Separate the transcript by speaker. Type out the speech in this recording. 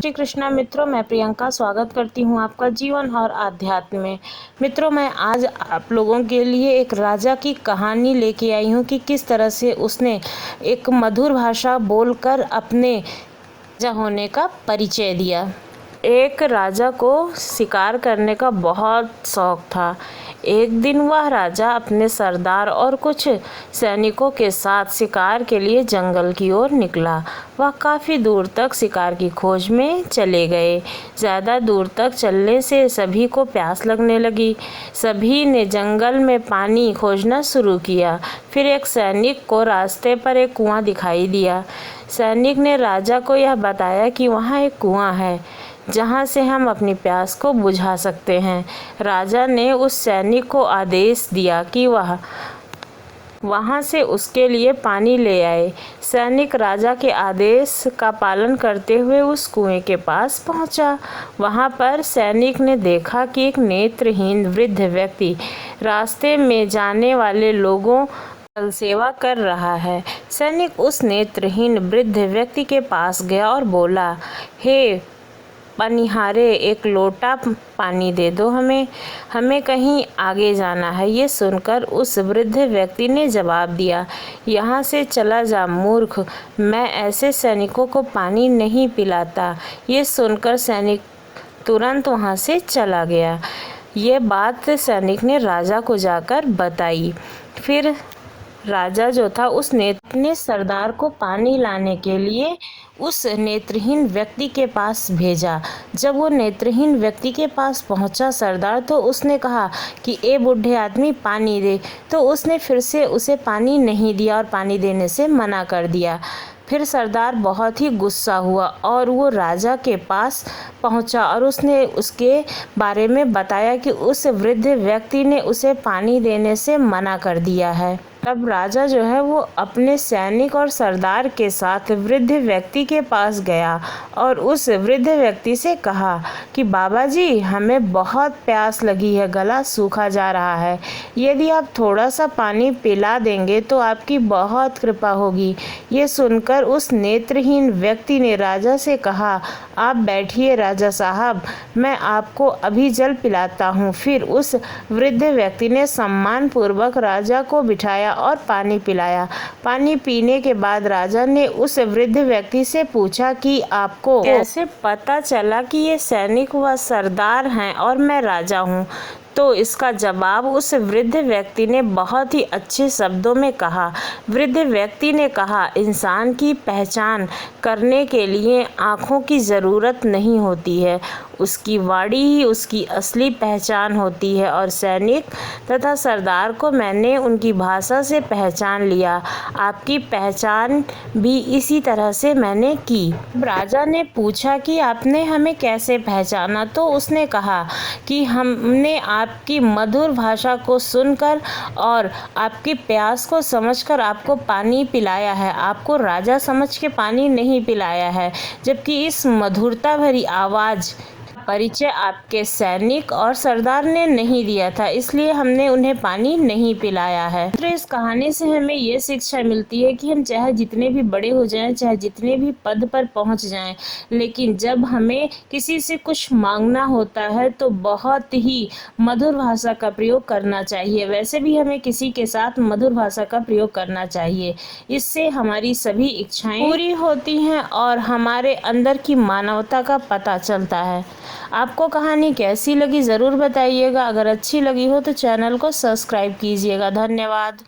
Speaker 1: श्री कृष्णा मित्रों, मैं प्रियंका स्वागत करती हूँ आपका जीवन और आध्यात्म में। मित्रों, मैं आज आप लोगों के लिए एक राजा की कहानी लेके आई हूँ कि किस तरह से उसने एक मधुर भाषा बोलकर अपने राजा होने का परिचय दिया। एक राजा को शिकार करने का बहुत शौक था। एक दिन वह राजा अपने सरदार और कुछ सैनिकों के साथ शिकार के लिए जंगल की ओर निकला। वह काफ़ी दूर तक शिकार की खोज में चले गए। ज़्यादा दूर तक चलने से सभी को प्यास लगने लगी। सभी ने जंगल में पानी खोजना शुरू किया। फिर एक सैनिक को रास्ते पर एक कुआं दिखाई दिया। सैनिक ने राजा को यह बताया कि वहाँ एक कुआं है जहाँ से हम अपनी प्यास को बुझा सकते हैं। राजा ने उस सैनिक को आदेश दिया कि वह वहाँ से उसके लिए पानी ले आए। सैनिक राजा के आदेश का पालन करते हुए उस कुएं के पास पहुँचा। वहाँ पर सैनिक ने देखा कि एक नेत्रहीन वृद्ध व्यक्ति रास्ते में जाने वाले लोगों जल सेवा कर रहा है। सैनिक उस नेत्रहीन वृद्ध व्यक्ति के पास गया और बोला, हे पनिहारे, एक लोटा पानी दे दो, हमें कहीं आगे जाना है। ये सुनकर उस वृद्ध व्यक्ति ने जवाब दिया, यहाँ से चला जा मूर्ख, मैं ऐसे सैनिकों को पानी नहीं पिलाता। ये सुनकर सैनिक तुरंत वहाँ से चला गया। ये बात सैनिक ने राजा को जाकर बताई। फिर राजा जो था उसने अपने सरदार को पानी लाने के लिए उस नेत्रहीन व्यक्ति के पास भेजा। जब वो नेत्रहीन व्यक्ति के पास पहुंचा सरदार, तो उसने कहा कि ए बूढ़े आदमी, पानी दे। तो उसने फिर से उसे पानी नहीं दिया और पानी देने से मना कर दिया। फिर सरदार बहुत ही गुस्सा हुआ और वो राजा के पास पहुंचा और उसने उसके बारे में बताया कि उस वृद्ध व्यक्ति ने उसे पानी देने से मना कर दिया है। तब राजा जो है वो अपने सैनिक और सरदार के साथ वृद्ध व्यक्ति के पास गया और उस वृद्ध व्यक्ति से कहा कि बाबा जी, हमें बहुत प्यास लगी है, गला सूखा जा रहा है। यदि आप थोड़ा सा पानी पिला देंगे तो आपकी बहुत कृपा होगी। ये सुनकर उस नेत्रहीन व्यक्ति ने राजा से कहा, आप बैठिए राजा साहब, मैं आपको अभी जल पिलाता हूँ। फिर उस वृद्ध व्यक्ति ने सम्मानपूर्वक राजा को बिठाया और पानी पिलाया। पानी पीने के बाद राजा ने उस वृद्ध व्यक्ति से पूछा कि आपको कैसे पता चला कि ये सैनिक व सरदार हैं और मैं राजा हूँ? तो इसका जवाब उस वृद्ध व्यक्ति ने बहुत ही अच्छे शब्दों में कहा। वृद्ध व्यक्ति ने कहा, इंसान की पहचान करने के लिए आँखों की ज़रूरत नहीं होती है, उसकी वाणी ही उसकी असली पहचान होती है। और सैनिक तथा सरदार को मैंने उनकी भाषा से पहचान लिया। आपकी पहचान भी इसी तरह से मैंने की। राजा ने पूछा कि आपने हमें कैसे पहचाना? तो उसने कहा कि हमने आपकी मधुर भाषा को सुनकर और आपकी प्यास को समझकर आपको पानी पिलाया है। आपको राजा समझ के पानी नहीं पिलाया है, जबकि इस मधुरता भरी आवाज़ परिचय आपके सैनिक और सरदार ने नहीं दिया था, इसलिए हमने उन्हें पानी नहीं पिलाया है। तो इस कहानी से हमें ये शिक्षा मिलती है कि हम चाहे जितने भी बड़े हो जाएं, चाहे जितने भी पद पर पहुंच जाएं, लेकिन जब हमें किसी से कुछ मांगना होता है तो बहुत ही मधुर भाषा का प्रयोग करना चाहिए। वैसे भी हमें किसी के साथ मधुर भाषा का प्रयोग करना चाहिए। इससे हमारी सभी इच्छाएं पूरी होती हैं और हमारे अंदर की मानवता का पता चलता है। आपको कहानी कैसी लगी ज़रूर बताइएगा। अगर अच्छी लगी हो तो चैनल को सब्सक्राइब कीजिएगा। धन्यवाद।